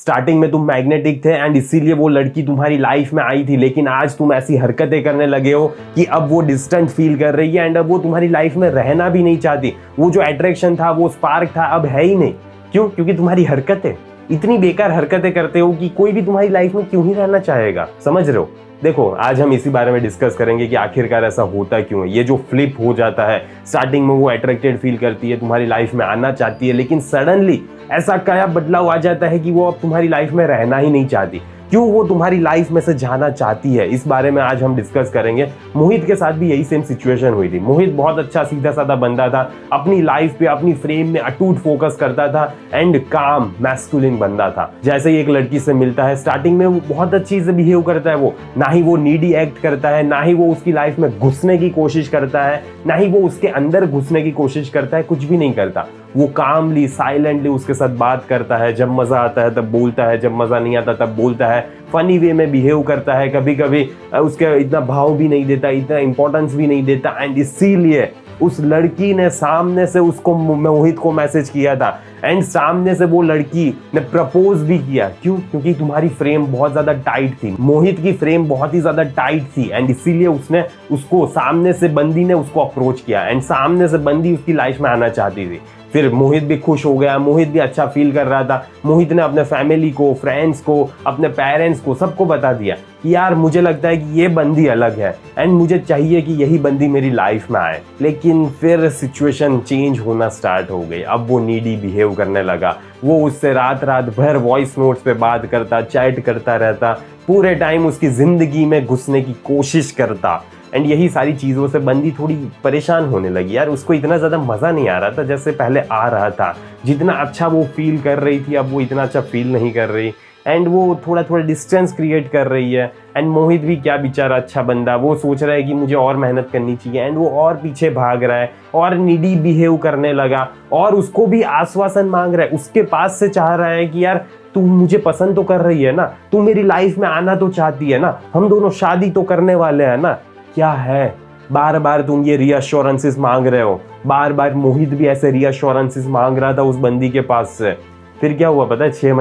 Starting में तुम magnetic थे एंड इसीलिए वो लड़की तुम्हारी लाइफ में आई थी, लेकिन आज तुम ऐसी हरकतें करने लगे हो कि अब वो डिस्टेंट फील कर रही है एंड अब वो तुम्हारी लाइफ में रहना भी नहीं चाहती। वो जो अट्रैक्शन था, वो स्पार्क था, अब है ही नहीं। क्यों? क्योंकि तुम्हारी हरकतें, इतनी बेकार हरकतें करते हो कि कोई भी तुम्हारी लाइफ में क्यों ही रहना चाहेगा। समझ रहे हो? देखो, आज हम इसी बारे में डिस्कस करेंगे कि आखिरकार ऐसा होता क्यों है। ये जो फ्लिप हो जाता है, स्टार्टिंग में वो अट्रैक्टेड फील करती है, तुम्हारी लाइफ में आना चाहती है, लेकिन सडनली ऐसा क्या बदलाव आ जाता है कि वो अब तुम्हारी लाइफ में रहना ही नहीं चाहती। क्यों वो तुम्हारी लाइफ में से जाना चाहती है, इस बारे में आज हम डिस्कस करेंगे। मोहित के साथ भी यही सेम सिचुएशन हुई थी। मोहित बहुत अच्छा सीधा साधा बंदा था, अपनी लाइफ पे, अपनी फ्रेम में अटूट फोकस करता था एंड काम मैस्कुलिन बंदा था। जैसे ही एक लड़की से मिलता है, स्टार्टिंग में वो बहुत अच्छी से बिहेव करता है। वो ना ही वो नीडी एक्ट करता है, ना ही वो उसकी लाइफ में घुसने की कोशिश करता है, ना ही वो उसके अंदर घुसने की कोशिश करता है, कुछ भी नहीं करता। वो कामली साइलेंटली उसके साथ बात करता है, जब मजा आता है तब बोलता है, जब मजा नहीं आता तब बोलता है, फनी वे में बिहेव करता है, कभी कभी उसके इतना भाव भी नहीं देता, इतना इंपॉर्टेंस भी नहीं देता। एंड इसीलिए उस लड़की ने सामने से उसको, मोहित को मैसेज किया था एंड सामने से वो लड़की ने प्रपोज भी किया। क्यों? क्योंकि तुम्हारी फ्रेम बहुत ज्यादा टाइट थी, मोहित की फ्रेम बहुत ही ज्यादा टाइट थी एंड इसीलिए उसने उसको, सामने से बंदी ने उसको अप्रोच किया एंड सामने से बंदी उसकी लाइफ में आना चाहती थी। फिर मोहित भी खुश हो गया, मोहित भी अच्छा फील कर रहा था। मोहित ने अपने फैमिली को, फ्रेंड्स को, अपने पेरेंट्स को, सबको बता दिया कि यार मुझे लगता है कि ये बंदी अलग है एंड मुझे चाहिए कि यही बंदी मेरी लाइफ में आए। लेकिन फिर सिचुएशन चेंज होना स्टार्ट हो गई। अब वो नीडी बिहेव करने लगा। वो उससे रात रात भर वॉइस नोट्स पे बात करता, चैट करता रहता, पूरे टाइम उसकी जिंदगी में घुसने की कोशिश करता एंड यही सारी चीज़ों से बंदी थोड़ी परेशान होने लगी। यार उसको इतना ज़्यादा मज़ा नहीं आ रहा था जैसे पहले आ रहा था। जितना अच्छा वो फील कर रही थी, अब वो इतना अच्छा फील नहीं कर रही एंड वो थोड़ा थोड़ा डिस्टेंस क्रिएट कर रही है। एंड मोहित भी क्या बेचारा अच्छा बंदा, वो सोच रहा है कि मुझे और मेहनत करनी चाहिए एंड वो और पीछे भाग रहा है और नीडी बिहेव करने लगा और उसको भी आश्वासन मांग रहा है। उसके पास से चाह रहा है कि यार तू मुझे पसंद तो कर रही है ना, तू मेरी लाइफ में आना तो चाहती है ना, हम दोनों शादी तो करने वाले हैं ना। क्या है, बार बार तुम ये रीअश्योरेंसेस मांग रहे हो। बार बार मोहित भी ऐसे रीअश्योरेंसेस मांग रहा था उस बंदी के पास से। फिर क्या हुआ पता है? 6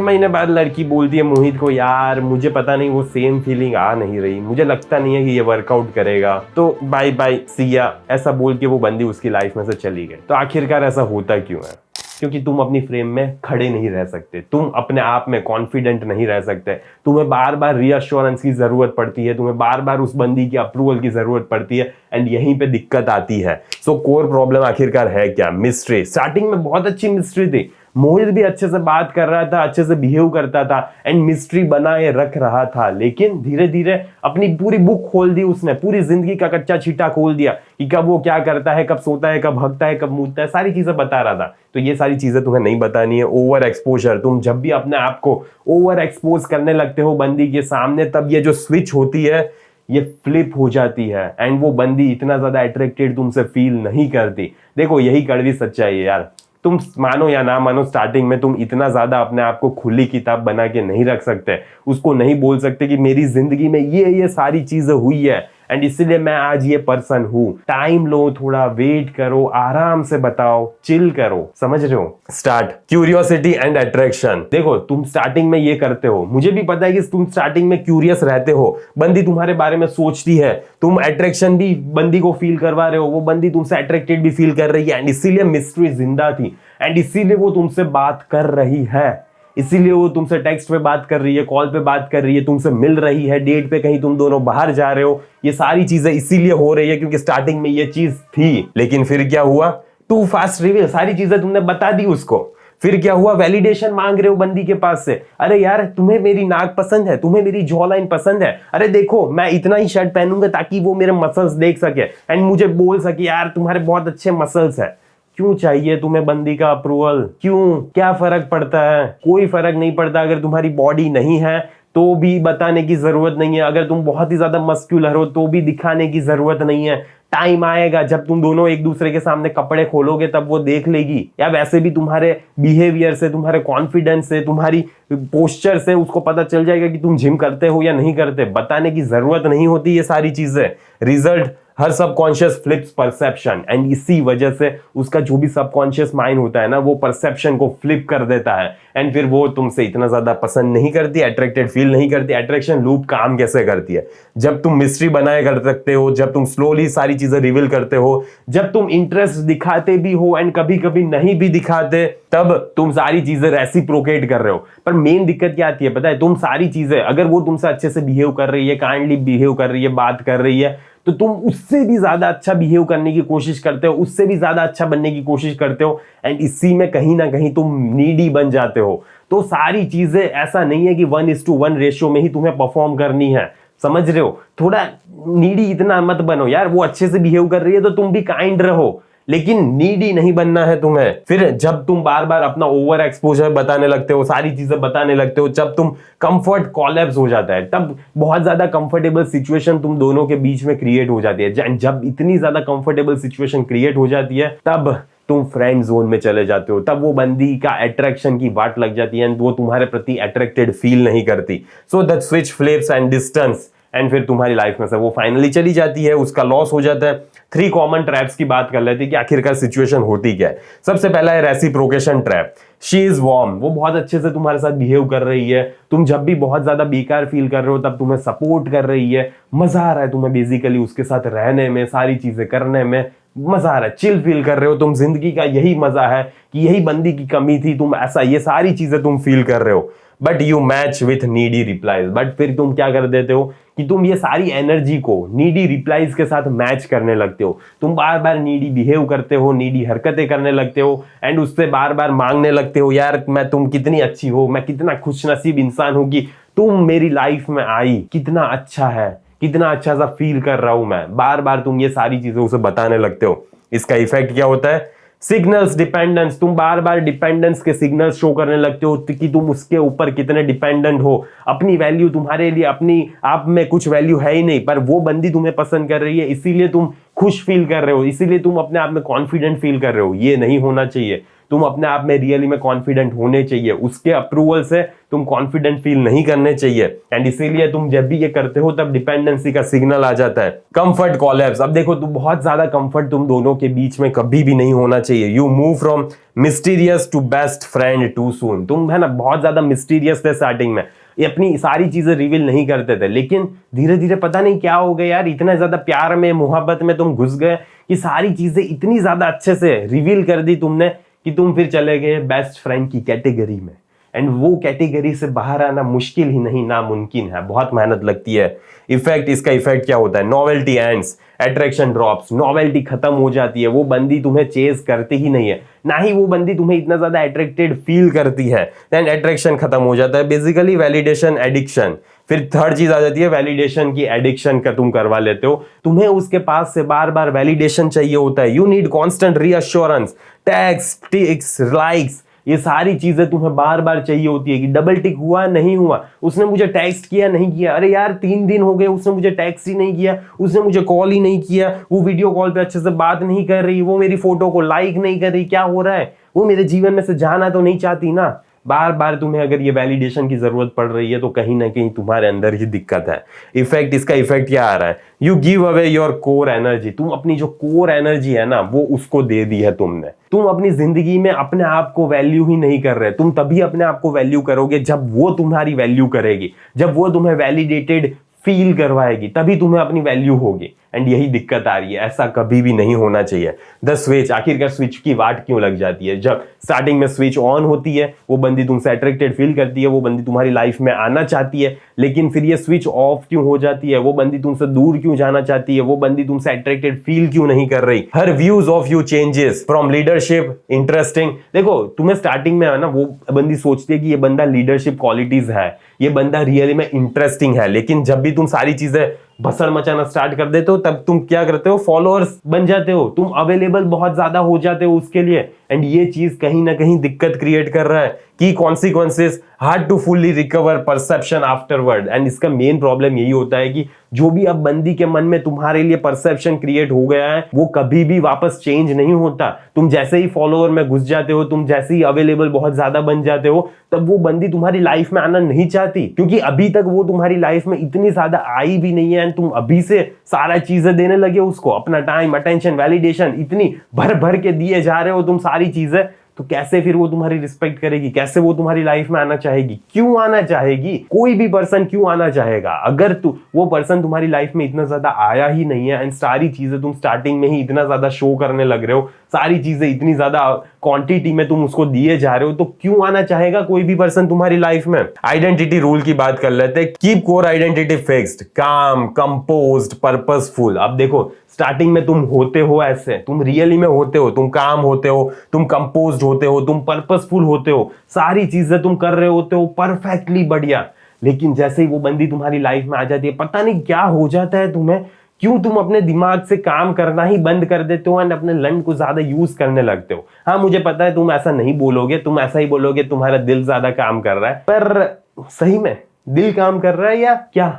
महीने बाद लड़की बोलती है मोहित को, यार मुझे पता नहीं, वो सेम फीलिंग आ नहीं रही, मुझे लगता नहीं है कि ये वर्कआउट करेगा, तो बाय बाय सी या, ऐसा बोल के वो बंदी उसकी लाइफ में से चली गई। तो आखिरकार ऐसा होता क्यों है? क्योंकि तुम अपनी फ्रेम में खड़े नहीं रह सकते, तुम अपने आप में कॉन्फिडेंट नहीं रह सकते, तुम्हें बार बार रीअश्योरेंस की जरूरत पड़ती है, तुम्हें बार बार उस बंदी की अप्रूवल की जरूरत पड़ती है एंड यहीं पे दिक्कत आती है। सो कोर प्रॉब्लम आखिरकार है क्या? मिस्ट्री। स्टार्टिंग में बहुत अच्छी मिस्ट्री थी, मोहित भी अच्छे से बात कर रहा था, अच्छे से बिहेव करता था एंड मिस्ट्री बनाए रख रहा था, लेकिन धीरे धीरे अपनी पूरी बुक खोल दी उसने, पूरी जिंदगी का कच्चा छीटा खोल दिया कि कब वो क्या करता है, कब सोता है, कब हगता है, कब मूतता है, सारी चीजें बता रहा था। तो ये सारी चीजें तुम्हें नहीं बतानी है। ओवर एक्सपोजर, तुम जब भी अपने आप को ओवर एक्सपोज करने लगते हो बंदी के सामने, तब ये जो स्विच होती है ये फ्लिप हो जाती है एंड वो बंदी इतना ज्यादा अट्रैक्टेड तुमसे फील नहीं करती। देखो यही कड़वी सच्चाई है यार। तुम मानो या ना मानो, स्टार्टिंग में तुम इतना ज्यादा अपने आप को खुली किताब बना के नहीं रख सकते, उसको नहीं बोल सकते कि मेरी जिंदगी में ये सारी चीजें हुई है एंड इसीलिए मैं आज ये पर्सन हूं। टाइम लो, थोड़ा वेट करो, आराम से बताओ, चिल करो। समझ रहे हो? Start curiosity and attraction. देखो तुम स्टार्टिंग में ये करते हो, मुझे भी पता है कि तुम स्टार्टिंग में क्यूरियस रहते हो, बंदी तुम्हारे बारे में सोचती है, तुम अट्रैक्शन भी बंदी को फील करवा रहे हो, वो बंदी तुमसे अट्रैक्टेड भी फील कर रही है एंड इसीलिए मिस्ट्री जिंदा थी एंड इसीलिए वो तुमसे बात कर रही है, इसीलिए वो तुमसे टेक्स्ट पे बात कर रही है, कॉल पे बात कर रही है, तुमसे मिल रही है, डेट पे कहीं तुम दोनों बाहर जा रहे हो। ये सारी चीजें इसीलिए हो रही है क्योंकि स्टार्टिंग में ये चीज थी। लेकिन फिर क्या हुआ? टू फास्ट रिवील, सारी चीजें तुमने बता दी उसको। फिर क्या हुआ? वैलिडेशन मांग रहे हो बंदी के पास से। अरे यार तुम्हें मेरी नाक पसंद है, तुम्हें मेरी जॉ लाइन पसंद है, अरे देखो मैं इतना ही शर्ट पहनूंगा ताकि वो मेरे मसल्स देख सके एंड मुझे बोल सके यार तुम्हारे बहुत अच्छे मसल्स है। क्यों चाहिए तुम्हें बंदी का अप्रूवल? क्यों? क्या फर्क पड़ता है? कोई फर्क नहीं पड़ता। अगर तुम्हारी बॉडी नहीं है तो भी बताने की जरूरत नहीं है, अगर तुम बहुत ही ज्यादा मस्क्यूलर हो तो भी दिखाने की जरूरत नहीं है। टाइम आएगा जब तुम दोनों एक दूसरे के सामने कपड़े खोलोगे तब वो देख लेगी, या वैसे भी तुम्हारे बिहेवियर से, तुम्हारे कॉन्फिडेंस से, तुम्हारी पोस्चर से उसको पता चल जाएगा कि तुम जिम करते हो या नहीं करते। बताने की जरूरत नहीं होती ये सारी चीजें। Result her subconscious flips perception, and इसी वजह से उसका जो भी सबकॉन्शियस माइंड होता है ना, वो परसेप्शन को फ्लिप कर देता है, एंड फिर वो तुमसे इतना ज्यादा पसंद नहीं करती, अट्रैक्टेड फील नहीं करती। अट्रैक्शन लूप काम कैसे करती है? जब तुम मिस्ट्री बनाए कर सकते हो, जब तुम स्लोली सारी चीजें रिवील करते हो, जब तुम इंटरेस्ट दिखाते भी हो एंड कभी कभी नहीं भी दिखाते, तब तुम सारी चीजें रेसिप्रोकेट कर रहे हो। पर मेन दिक्कत क्या आती है पता है? तुम सारी चीजें, अगर वो तुमसे अच्छे से बिहेव कर रही है, काइंडली बिहेव कर रही है, बात कर रही है, तो तुम उससे भी ज्यादा अच्छा बिहेव करने की कोशिश करते हो, उससे भी ज्यादा अच्छा बनने की कोशिश करते हो, एंड इसी में कहीं ना कहीं तुम नीडी बन जाते हो। तो सारी चीजें ऐसा नहीं है कि 1:1 रेशियो में ही तुम्हें परफॉर्म करनी है, समझ रहे हो? थोड़ा नीडी इतना मत बनो यार, वो अच्छे से बिहेव कर रही है तो तुम भी काइंड रहो, लेकिन नीडी नहीं बनना है तुम्हें। फिर जब तुम बार बार अपना ओवर एक्सपोजर बताने लगते हो, सारी चीजें बताने लगते हो, जब तुम कंफर्ट कोलैप्स हो जाता है, तब बहुत ज्यादा कंफर्टेबल सिचुएशन तुम दोनों के बीच में क्रिएट हो जाती है। जब इतनी ज्यादा कंफर्टेबल सिचुएशन क्रिएट हो जाती है, तब तुम फ्रेंड जोन में चले जाते हो, तब वो बंदी का अट्रैक्शन की वाट लग जाती है, वो तुम्हारे प्रति अट्रैक्टेड फील नहीं करती। So that switch flips and distance, and फिर तुम्हारी लाइफ में से वो फाइनली चली जाती है, उसका लॉस हो जाता है। 3 कॉमन ट्रैप्स की बात कर लेते हैं कि आखिरकार सिचुएशन होती क्या है। सबसे पहला है reciprocation trap. She is warm, वो बहुत अच्छे से तुम्हारे साथ बिहेव कर रही है, तुम जब भी बहुत ज्यादा बेकार फील कर रहे हो तब तुम्हें सपोर्ट कर रही है, मजा आ रहा है तुम्हें बेसिकली उसके साथ रहने में, सारी चीजें करने में मजा आ रहा है, चिल फील कर रहे हो तुम, जिंदगी का यही मजा है कि यही बंदी की कमी थी, तुम ऐसा ये सारी चीजें तुम फील कर रहे हो। But you match with needy replies, but फिर तुम क्या कर देते हो कि तुम ये सारी एनर्जी को नीडी रिप्लाईज के साथ मैच करने लगते हो। तुम बार बार नीडी बिहेव करते हो, नीडी हरकतें करने लगते हो, एंड उससे बार बार मांगने लगते हो, यार मैं तुम कितनी अच्छी हो, मैं कितना खुशनसीब इंसान हूं कि तुम मेरी लाइफ में आई, कितना अच्छा है, कितना अच्छा सा फील कर रहा हूं मैं। बार बार तुम ये सारी चीजें उसे बताने लगते हो। इसका इफेक्ट क्या होता है? सिग्नल्स डिपेंडेंस, तुम बार बार डिपेंडेंस के सिग्नल्स शो करने लगते हो कि तुम उसके ऊपर कितने डिपेंडेंट हो। अपनी वैल्यू, तुम्हारे लिए अपनी आप में कुछ वैल्यू है ही नहीं, पर वो बंदी तुम्हें पसंद कर रही है, इसीलिए तुम खुश फील कर रहे हो, इसीलिए तुम अपने आप में कॉन्फिडेंट फील कर रहे हो। ये नहीं होना चाहिए। तुम अपने आप में रियली में कॉन्फिडेंट होने चाहिए, उसके अप्रूवल से तुम कॉन्फिडेंट फील नहीं करने चाहिए, एंड इसीलिए तुम जब भी ये करते हो तब डिपेंडेंसी का सिग्नल आ जाता है। कंफर्ट कोलैप्स, अब देखो तुम बहुत ज्यादा कंफर्ट तुम दोनों के बीच में कभी भी नहीं होना चाहिए। You move from mysterious to best friend too soon, तुम है ना बहुत ज्यादा मिस्टीरियस थे स्टार्टिंग में, ये अपनी सारी चीजें रिवील नहीं करते थे, लेकिन धीरे धीरे पता नहीं क्या हो गया यार, इतना ज्यादा प्यार में मोहब्बत में तुम घुस गए कि सारी चीजें इतनी ज्यादा अच्छे से रिवील कर दी तुमने कि तुम फिर चले गए बेस्ट फ्रेंड की कैटेगरी में, एंड वो कैटेगरी से बाहर आना मुश्किल ही नहीं नामुमकिन है, बहुत मेहनत लगती है। इफेक्ट, इसका इफेक्ट क्या होता है? Novelty ends, attraction drops, novelty खत्म हो जाती है, वो बंदी तुम्हें चेज करती ही नहीं है, ना ही वो बंदी तुम्हें इतना ज्यादा अट्रैक्टेड फील करती है, देन अट्रैक्शन खत्म हो जाता है। Basically validation addiction. फिर थर्ड चीज आ जाती है वैलिडेशन की एडिक्शन का तुम करवा लेते हो, तुम्हें उसके पास से बार बार वैलिडेशन चाहिए होता है। You need constant reassurance, tags, ticks, likes, ये सारी चीजें तुम्हें बार बार चाहिए होती है कि डबल टिक हुआ नहीं हुआ, उसने मुझे टेक्स्ट किया नहीं किया, अरे यार 3 दिन हो गए उसने मुझे टेक्स्ट ही नहीं किया, उसने मुझे कॉल ही नहीं किया, वो वीडियो कॉल पे अच्छे से बात नहीं कर रही, वो मेरी फोटो को लाइक नहीं कर रही, क्या हो रहा है? वो मेरे जीवन में से जाना तो नहीं चाहती ना। बार बार तुम्हें अगर ये वैलिडेशन की जरूरत पड़ रही है तो कहीं ना कहीं तुम्हारे अंदर ही दिक्कत है। इफेक्ट, इसका इफेक्ट क्या आ रहा है? You give away your core energy, तुम अपनी जो कोर एनर्जी है ना वो उसको दे दी है तुमने। तुम अपनी जिंदगी में अपने आप को वैल्यू ही नहीं कर रहे। तुम तभी अपने आप को वैल्यू करोगे जब वो तुम्हारी वैल्यू करेगी, जब वो तुम्हें वैलिडेटेड फील करवाएगी, तभी तुम्हें अपनी वैल्यू होगी, एंड यही दिक्कत आ रही है। ऐसा कभी भी नहीं होना चाहिए। द स्विच, आखिरकार स्विच की वाट क्यों लग जाती है? जब स्टार्टिंग में स्विच ऑन होती है, वो बंदी तुमसे अट्रैक्टेड फील करती है, वो बंदी तुम्हारी लाइफ में आना चाहती है, लेकिन फिर ये स्विच ऑफ क्यों हो जाती है? वो बंदी तुमसे दूर क्यों जाना चाहती है? वो बंदी तुमसे अट्रैक्टेड फील क्यों नहीं कर रही? हर views of you changes from leadership interesting. देखो तुम्हें स्टार्टिंग में है ना वो बंदी सोचती है कि ये बंदा लीडरशिप क्वालिटीज है, ये बंदा रियली में इंटरेस्टिंग है, लेकिन जब भी तुम सारी चीजें भसड़ मचाना स्टार्ट कर देते हो तब तुम क्या करते हो? फॉलोअर्स बन जाते हो, तुम अवेलेबल बहुत ज्यादा हो जाते हो उसके लिए, एंड ये चीज कहीं ना कहीं दिक्कत क्रिएट कर रहा है की consequences, hard to fully recover perception afterward. And इसका मेन प्रॉब्लम यही होता है कि जो भी अब बंदी के मन में तुम्हारे लिए परसेप्शन क्रिएट हो गया है वो कभी भी वापस चेंज नहीं होता। तुम जैसे ही फॉलोअर में घुस जाते हो, तुम जैसे ही अवेलेबल बहुत ज्यादा बन जाते हो, तब वो बंदी तुम्हारी लाइफ में आना नहीं चाहती, क्योंकि अभी तक वो तुम्हारी लाइफ में इतनी ज्यादा आई भी नहीं है। एंड तुम अभी से सारा चीजें देने लगे उसको, अपना टाइम, अटेंशन, वैलिडेशन इतनी भर भर के दिए जा रहे हो तुम सारी चीजें, तो कैसे फिर वो तुम्हारी रिस्पेक्ट करेगी? कैसे वो तुम्हारी लाइफ में आना चाहेगी? क्यों आना चाहेगी? कोई भी पर्सन क्यों आना चाहेगा अगर वो पर्सन तुम्हारी लाइफ में इतना ज्यादा आया ही नहीं है? एंड सारी चीजें तुम स्टार्टिंग में ही इतना ज्यादा शो करने लग रहे हो, सारी चीजें इतनी ज्यादा क्वांटिटी में तुम उसको दिए जा रहे हो, तो क्यों आना चाहेगा कोई भी पर्सन तुम्हारी लाइफ में? आइडेंटिटी रूल की बात कर लेते हैं। कीप कोर आइडेंटिटी फिक्स्ड, काम, कंपोज्ड, पर्पसफुल। अब देखो, स्टार्टिंग में तुम होते हो ऐसे, तुम रियली में होते हो, तुम काम होते हो, तुम कंपोज्ड होते हो, तुम पर्पसफुल होते हो, सारी चीजें तुम कर रहे होते हो परफेक्टली बढ़िया। लेकिन जैसे ही वो बंदी तुम्हारी लाइफ में आ जाती है, पता नहीं क्या हो जाता है तुम्हें, क्यों तुम अपने दिमाग से काम करना ही बंद कर देते हो एंड अपने लंड को ज्यादा यूज करने लगते हो। हाँ, मुझे पता है तुम ऐसा नहीं बोलोगे, तुम ऐसा ही बोलोगे तुम्हारा दिल ज्यादा काम कर रहा है, पर सही में दिल काम कर रहा है या क्या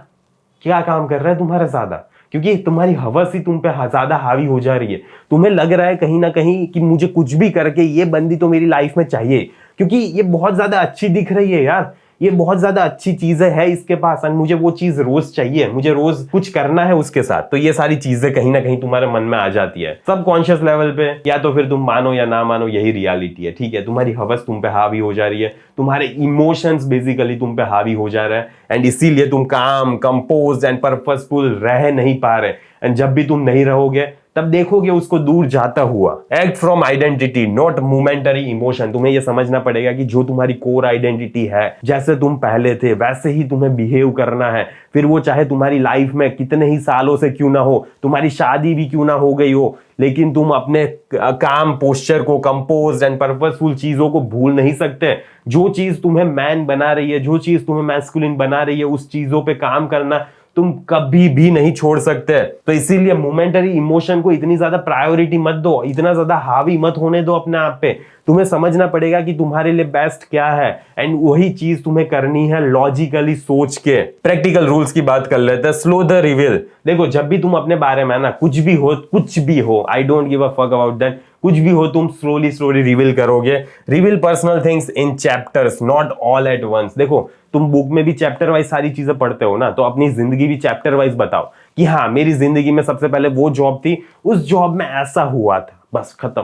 क्या काम कर रहा है तुम्हारा ज्यादा? क्योंकि तुम्हारी हवस ही तुम पे ज्यादा हावी हो जा रही है। तुम्हें लग रहा है कहीं ना कहीं कि मुझे कुछ भी करके ये बंदी तो मेरी लाइफ में चाहिए, क्योंकि ये बहुत ज्यादा अच्छी दिख रही है यार, ये बहुत ज्यादा अच्छी चीजें है इसके पास, और मुझे वो चीज रोज चाहिए, मुझे रोज कुछ करना है उसके साथ। तो ये सारी चीजें कहीं ना कहीं तुम्हारे मन में आ जाती है सबकॉन्शियस लेवल पे, या तो फिर तुम मानो या ना मानो यही रियलिटी है। ठीक है, तुम्हारी हवस तुम पे हावी हो जा रही है, तुम्हारे इमोशंस बेसिकली तुम पे हावी हो जा रहा है, एंड इसीलिए तुम काम, कंपोज एंड पर्पसफुल रह नहीं पा रहे। एंड जब भी तुम नहीं रहोगे तब देखोगे उसको दूर जाता हुआ। Act from identity, not momentary emotion. तुम्हें यह समझना पड़ेगा कि जो तुम्हारी कोर आइडेंटिटी है, जैसे तुम पहले थे वैसे ही तुम्हें बिहेव करना है। फिर वो चाहे तुम्हारी लाइफ में कितने ही सालों से क्यों ना हो, तुम्हारी शादी भी क्यों ना हो गई हो, लेकिन तुम अपने काम, पोस्चर को, कंपोज एंड पर्पसफुल चीजों को भूल नहीं सकते। जो चीज तुम्हें मैन बना रही है, जो चीज तुम्हें मैस्कुलिन बना रही है, उस चीजों पे काम करना तुम कभी भी नहीं छोड़ सकते। तो इसीलिए मोमेंटरी इमोशन को इतनी ज्यादा प्रायोरिटी मत दो, इतना ज्यादा हावी मत होने दो अपने आप पे। तुम्हें समझना पड़ेगा कि तुम्हारे लिए बेस्ट क्या है, एंड वही चीज तुम्हें करनी है लॉजिकली सोच के। प्रैक्टिकल रूल्स की बात कर लेते हैं। Slow the reveal. देखो, जब भी तुम अपने बारे में ना कुछ भी हो, I don't give a fuck about that, कुछ भी हो तुम स्लोली रिवील करोगे। Reveal personal things in chapters, not all at once. देखो, तुम बुक में भी चैप्टर वाइज सारी चीजें पढ़ते हो ना, तो अपनी जिंदगी भी चैप्टर वाइज बताओ कि हाँ, मेरी जिंदगी में सबसे पहले वो जॉब थी, उस जॉब में ऐसा हुआ था, बस खत्म,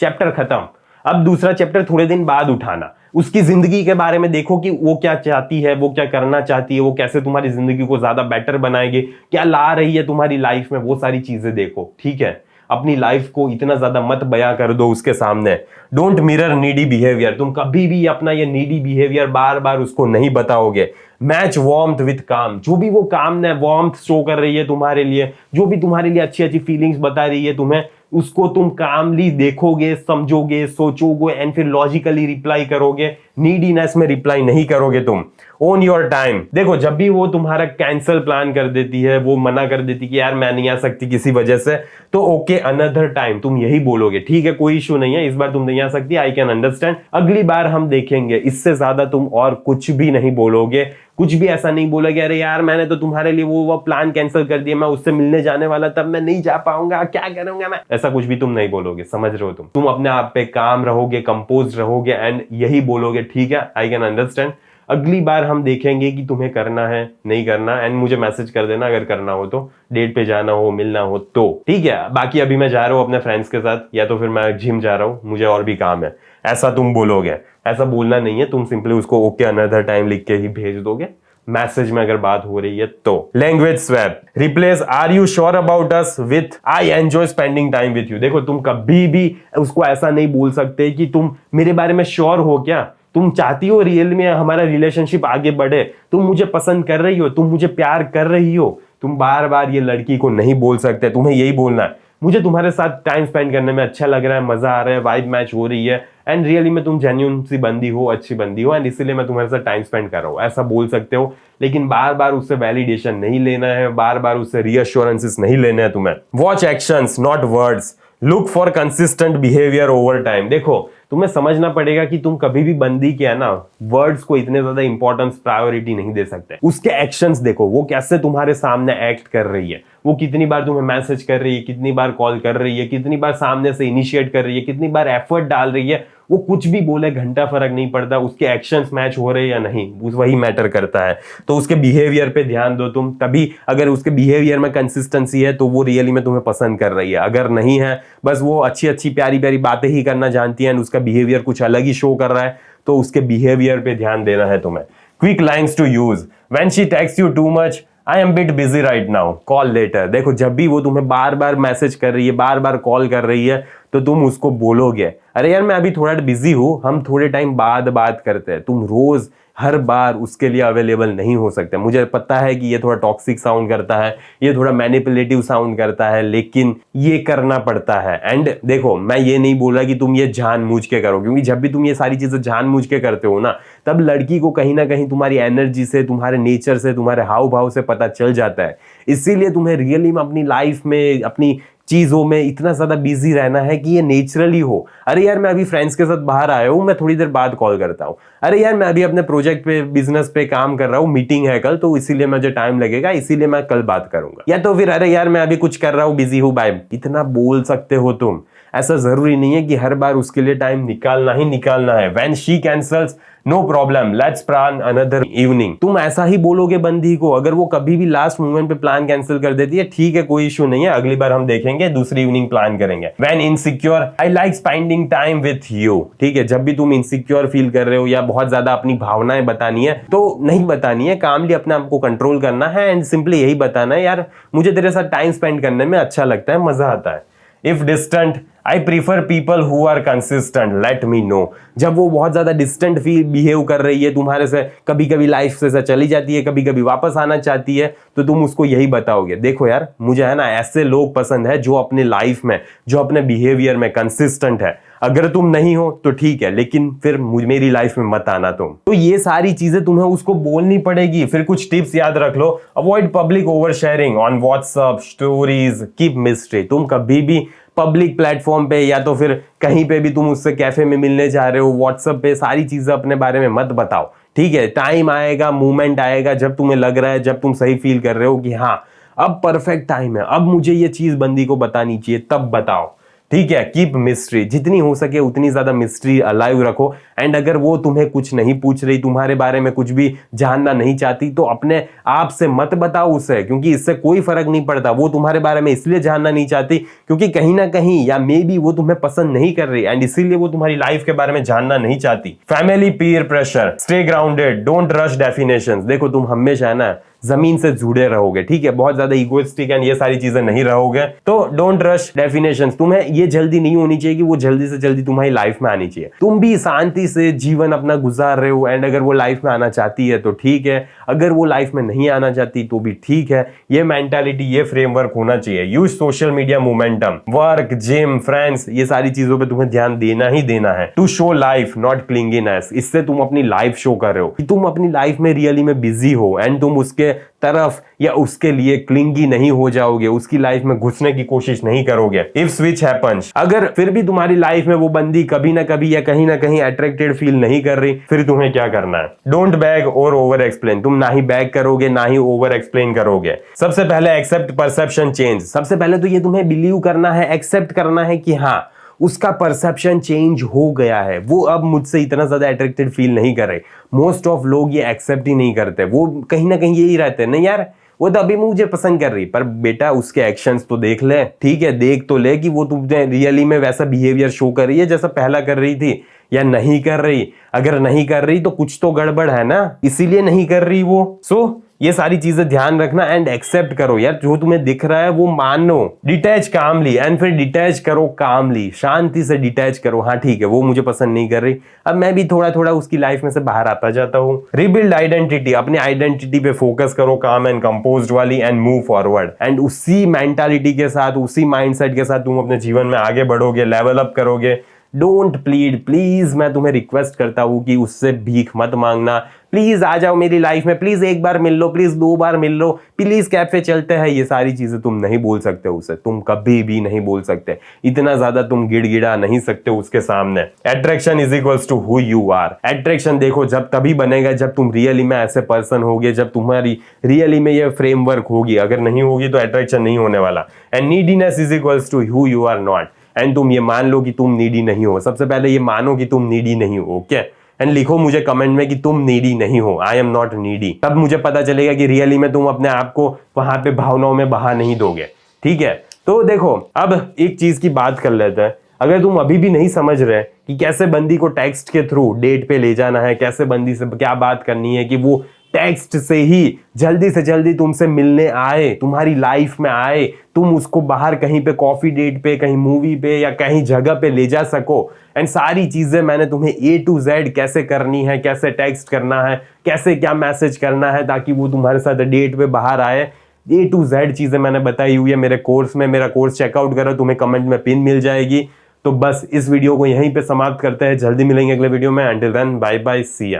चैप्टर खत्म। अब दूसरा चैप्टर थोड़े दिन बाद उठाना, उसकी जिंदगी के बारे में देखो कि वो क्या चाहती है, वो क्या करना चाहती है, वो कैसे तुम्हारी जिंदगी को ज्यादा बेटर बनाएगी, क्या ला रही है तुम्हारी लाइफ में, वो सारी चीजें देखो। ठीक है, अपनी लाइफ को इतना ज्यादा मत बयां कर दो उसके सामने। Don't mirror needy behaviour. तुम कभी भी अपना ये नीडी बिहेवियर बार बार उसको नहीं बताओगे। मैच वार्मथ विद काम। जो भी वो काम ने वार्मथ शो कर रही है तुम्हारे लिए, जो भी तुम्हारे लिए अच्छी अच्छी फीलिंग्स बता रही है तुम्हें, उसको तुम कामली देखोगे, समझोगे, सोचोगे एंड फिर लॉजिकली रिप्लाई करोगे। नीडीनेस में रिप्लाई नहीं करोगे तुम। Own your time. देखो, जब भी वो तुम्हारा कैंसिल प्लान कर देती है, वो मना कर देती कि यार मैं नहीं आ सकती किसी वजह से, तो ओके अनदर टाइम तुम यही बोलोगे, ठीक है कोई इशू नहीं है, इस बार तुम नहीं आ सकती, आई कैन अंडरस्टैंड, अगली बार हम देखेंगे। इससे ज्यादा तुम और कुछ भी नहीं बोलोगे। कुछ भी ऐसा नहीं बोलोगे, अरे यार मैंने तो तुम्हारे लिए वो प्लान कैंसिल कर दिया, मैं उससे मिलने जाने वाला, तब मैं नहीं जा पाऊंगा, क्या करूंगा मैं, ऐसा कुछ भी तुम नहीं बोलोगे। समझ रहे हो? तुम अपने आप पे काम रहोगे, कंपोज रहोगे एंड यही बोलोगे, ठीक है आई कैन अंडरस्टैंड, अगली बार हम देखेंगे कि तुम्हें करना है नहीं करना, एंड मुझे मैसेज कर देना अगर करना हो तो, डेट पे जाना हो, मिलना हो तो, ठीक है। बाकी अभी मैं जा रहा हूँ अपने फ्रेंड्स के साथ, या तो फिर मैं जिम जा रहा हूँ, मुझे और भी काम है, ऐसा तुम बोलोगे। ऐसा बोलना नहीं है, तुम सिंपली उसको ओके अनदर टाइम लिख के ही भेज दोगे मैसेज में अगर बात हो रही है तो। Language swap. Replace are you sure about us with I enjoy spending time with you. देखो, तुम कभी भी उसको ऐसा नहीं बोल सकते कि तुम मेरे बारे में श्योर हो क्या, तुम चाहती हो रियल में हमारा रिलेशनशिप आगे बढ़े, तुम मुझे पसंद कर रही हो, तुम मुझे प्यार कर रही हो, तुम बार बार ये लड़की को नहीं बोल सकते। तुम्हें यही बोलना है, मुझे तुम्हारे साथ टाइम स्पेंड करने में अच्छा लग रहा है, मजा आ रहा है, वाइब मैच हो रही है, एंड रियली में तुम जेन्युइन सी बंदी हो, अच्छी बंदी हो, एंड इसीलिए मैं तुम्हारे साथ टाइम स्पेंड कर रहा हूँ, ऐसा बोल सकते हो। लेकिन बार बार उससे वैलिडेशन नहीं लेना है, बार बार उससे रीअश्योरेंसेस नहीं लेने हैं तुम्हें। Watch actions not words. Look for consistent behaviour over time. देखो, तुम्हें समझना पड़ेगा कि तुम कभी भी बंदी के है ना वर्ड्स को इतने ज्यादा इंपॉर्टेंस प्रायोरिटी नहीं दे सकते। उसके एक्शंस देखो, वो कैसे तुम्हारे सामने एक्ट कर रही है, वो कितनी बार तुम्हें मैसेज कर रही है, कितनी बार कॉल कर रही है, कितनी बार सामने से इनिशिएट कर रही है, कितनी बार एफर्ट डाल रही है। वो कुछ भी बोले घंटा फर्क नहीं पड़ता, उसके एक्शंस मैच हो रहे या नहीं वही मैटर करता है। तो उसके बिहेवियर पे ध्यान दो तुम, तभी अगर उसके बिहेवियर में कंसिस्टेंसी है तो वो रियली में तुम्हें पसंद कर रही है। अगर नहीं है, बस वो अच्छी अच्छी प्यारी प्यारी बातें ही करना जानती है, उसका बिहेवियर कुछ अलग ही शो कर रहा है, तो उसके बिहेवियर पे ध्यान देना है तुम्हें। Quick lines to use when she text you too much, I am bit busy right now, call later. देखो जब भी वो तुम्हें बार बार मैसेज कर रही है, बार बार कॉल कर रही है, तो तुम उसको बोलोगे अरे यार मैं अभी थोड़ा बिजी हूं, हम थोड़े टाइम बाद बात करते हैं। तुम रोज हर बार उसके लिए अवेलेबल नहीं हो सकते। मुझे पता है कि ये थोड़ा टॉक्सिक साउंड करता है, ये थोड़ा मैनिपुलेटिव साउंड करता है, लेकिन ये करना पड़ता है। एंड देखो मैं ये नहीं बोल रहा कि तुम ये जानबूझ के करो, क्योंकि जब भी तुम ये सारी चीजें जानबूझ के करते हो ना, तब लड़की को कहीं ना कहीं तुम्हारी एनर्जी से, तुम्हारे नेचर से, तुम्हारे हाव भाव से पता चल जाता है। इसीलिए तुम्हें रियली में अपनी लाइफ में, अपनी चीजों में इतना ज्यादा बिजी रहना है कि ये नेचुरली हो। अरे यार मैं अभी फ्रेंड्स के साथ बाहर आया हूं, मैं थोड़ी देर बाद कॉल करता हूं। अरे यार मैं अभी अपने प्रोजेक्ट पे, बिजनेस पे काम कर रहा हूं, मीटिंग है कल, तो इसीलिए मुझे टाइम लगेगा, इसीलिए मैं कल बात करूंगा। या तो फिर अरे यार मैं अभी कुछ कर रहा हूं, बिजी हूं, बाय। इतना बोल सकते हो तुम। ऐसा जरूरी नहीं है कि हर बार उसके लिए टाइम निकालना ही निकालना है। When she cancels, no problem, let's plan another evening. तुम ऐसा ही बोलोगे बंदी को। अगर वो कभी भी लास्ट मोमेंट पे प्लान कैंसिल कर देती है, ठीक है कोई इशू नहीं है, अगली बार हम देखेंगे, दूसरी इवनिंग प्लान करेंगे। When insecure, I like spending time with you. ठीक है, जब भी तुम इनसिक्योर फील कर रहे हो या बहुत ज्यादा अपनी भावनाएं बतानी है, तो नहीं बतानी है, कामली अपने आप को कंट्रोल करना है एंड सिंपली यही बताना है यार मुझे तेरे साथ टाइम स्पेंड करने में अच्छा लगता है, मजा आता है। If distant, I prefer people who are consistent, let me know. जब वो बहुत ज्यादा डिस्टेंट फील बिहेव कर रही है तुम्हारे से, कभी कभी लाइफ से चली जाती है, कभी कभी वापस आना चाहती है, तो तुम उसको यही बताओगे देखो यार मुझे है ना ऐसे लोग पसंद है जो अपने लाइफ में, जो अपने बिहेवियर में कंसिस्टेंट है। अगर तुम नहीं हो तो ठीक है, लेकिन फिर मेरी लाइफ में मत आना तुम। तो ये सारी चीजें तुम्हें उसको बोलनी पड़ेगी। फिर कुछ टिप्स याद रख लो। Avoid public over sharing on WhatsApp stories, keep mystery. तुम कभी भी पब्लिक प्लेटफॉर्म पे या तो फिर कहीं पे भी तुम उससे कैफे में मिलने जा रहे हो, व्हाट्सएप पे सारी चीजें अपने बारे में मत बताओ। ठीक है, टाइम आएगा, मोमेंट आएगा जब तुम्हें लग रहा है, जब तुम सही फील कर रहे हो कि हाँ अब परफेक्ट टाइम है, अब मुझे ये चीज बंदी को बतानी चाहिए, तब बताओ। ठीक है, कीप मिस्ट्री, जितनी हो सके उतनी ज्यादा मिस्ट्री अलाइव रखो। एंड अगर वो तुम्हें कुछ नहीं पूछ रही, तुम्हारे बारे में कुछ भी जानना नहीं चाहती, तो अपने आप से मत बताओ उसे, क्योंकि इससे कोई फर्क नहीं पड़ता। वो तुम्हारे बारे में इसलिए जानना नहीं चाहती क्योंकि कहीं ना कहीं या मे बी वो तुम्हें पसंद नहीं कर रही, एंड इसीलिए वो तुम्हारी लाइफ के बारे में जानना नहीं चाहती। Family peer pressure, stay grounded, don't rush definitions. देखो तुम हमेशा है ना जमीन से जुड़े रहोगे, ठीक है, बहुत ज्यादा इगोइस्टिक एंड ये सारी चीजें नहीं रहोगे, तो डोंट रश डेफिनेशंस। तुम्हें ये जल्दी नहीं होनी चाहिए कि वो जल्दी से जल्दी तुम्हारी लाइफ में आनी चाहिए। तुम भी शांति से जीवन अपना गुजार रहे हो, एंड अगर वो लाइफ में आना चाहती है तो ठीक है, अगर वो लाइफ में नहीं आना चाहती तो भी ठीक है। ये मेंटालिटी, ये फ्रेमवर्क होना चाहिए। Use social media momentum, work, gym, friends, ये सारी चीजों पे तुम्हें ध्यान देना ही देना है। टू शो लाइफ नॉट क्लिंगीनेस, इससे तुम अपनी लाइफ शो कर रहे हो कि तुम अपनी लाइफ में रियली में बिजी हो, एंड तुम उसके तरफ या उसके लिए क्लिंगी नहीं हो जाओगे, उसकी लाइफ में घुसने की कोशिश नहीं करोगे। इफ स्विच हैपन्स, अगर फिर भी तुम्हारी लाइफ में वो बंदी कभी ना कभी या कहीं ना कहीं अट्रैक्टेड फील नहीं कर रही, फिर तुम्हें क्या करना है? डोंट बैग और ओवर एक्सप्लेन। तुम ना ही बैग करोगे ना ही ओवर एक्सप्लेन करोगे। सबसे पहले एक्सेप्ट परसेप्शन चेंज। सबसे पहले तो ये तुम्हें बिलीव करना है, एक्सेप्ट करना है कि हाँ उसका परसेप्शन चेंज हो गया है, वो अब मुझसे इतना ज्यादा अट्रैक्टेड फील नहीं कर रहे। मोस्ट ऑफ लोग ये एक्सेप्ट ही नहीं करते, वो कहीं ना कहीं यही रहते हैं, नहीं यार वो तो अभी मुझे पसंद कर रही, पर बेटा उसके एक्शंस तो देख ले। ठीक है, देख तो ले कि वो तुमने रियली में वैसा बिहेवियर शो कर रही है जैसा पहला कर रही थी या नहीं कर रही। अगर नहीं कर रही तो कुछ तो गड़बड़ है ना, इसीलिए नहीं कर रही वो। सो ये सारी चीजें ध्यान रखना एंड एक्सेप्ट करो यार, जो तुम्हें दिख रहा है वो मानो। डिटैच कामली, एंड फिर डिटैच करो कामली, शांति से डिटैच करो। हाँ ठीक है, वो मुझे पसंद नहीं कर रही, अब मैं भी थोड़ा थोड़ा उसकी लाइफ में से बाहर आता जाता हूँ। रिबिल्ड आइडेंटिटी, अपनी आइडेंटिटी पे फोकस करो, काम एंड कंपोज्ड वाली, एंड मूव फॉरवर्ड। एंड उसी मेंटालिटी के साथ, उसी माइंडसेट के साथ तुम अपने जीवन में आगे बढ़ोगे, लेवल अप करोगे, डोंट प्लीड, प्लीज मैं तुम्हें रिक्वेस्ट करता हूँ कि उससे भीख मत मांगना। प्लीज आ जाओ मेरी लाइफ में, प्लीज एक बार मिल लो, प्लीज 2 बार मिल लो, प्लीज कैफे चलते हैं। ये सारी चीजें तुम नहीं बोल सकते उसे, तुम कभी भी नहीं बोल सकते, इतना ज्यादा तुम गिड़गिड़ा नहीं सकते उसके सामने। Attraction is equals to who you are. Attraction देखो जब तभी बनेगा जब तुम रियली में ऐसे पर्सन होगे, जब तुम्हारी रियली में ये फ्रेमवर्क होगी। अगर नहीं होगी तो अट्रैक्शन नहीं होने वाला। And neediness is equals to who you are not. And तुम ये मान लो कि तुम नीडी नहीं हो, सबसे पहले ये मानो कि तुम नीडी नहीं हो, ओके। एंड लिखो मुझे कमेंट में कि तुम नीडी नहीं हो, आई एम नॉट नीडी। तब मुझे पता चलेगा कि रियली में तुम अपने आप को वहां पे भावनाओं में बहा नहीं दोगे, ठीक है। तो देखो अब एक चीज की बात कर लेते हैं। अगर तुम अभी भी नहीं समझ रहे कि कैसे बंदी को टेक्स्ट के थ्रू डेट पे ले जाना है, कैसे बंदी से क्या बात करनी है कि वो टेक्स्ट से ही जल्दी से जल्दी तुमसे मिलने आए, तुम्हारी लाइफ में आए, तुम उसको बाहर कहीं पे कॉफी डेट पे, कहीं मूवी पे या कहीं जगह पे ले जा सको। एंड सारी चीजें मैंने तुम्हें A to Z कैसे करनी है, कैसे टेक्स्ट करना है, कैसे क्या मैसेज करना है ताकि वो तुम्हारे साथ डेट पे बाहर आए, A to Z चीजें मैंने बताई हुई है मेरे कोर्स में। मेरा कोर्स चेकआउट करो, तुम्हें कमेंट में पिन मिल जाएगी। तो बस इस वीडियो को यहीं पे समाप्त करते हैं, जल्दी मिलेंगे अगले वीडियो में। अंटिल देन बाय बाय, सी या।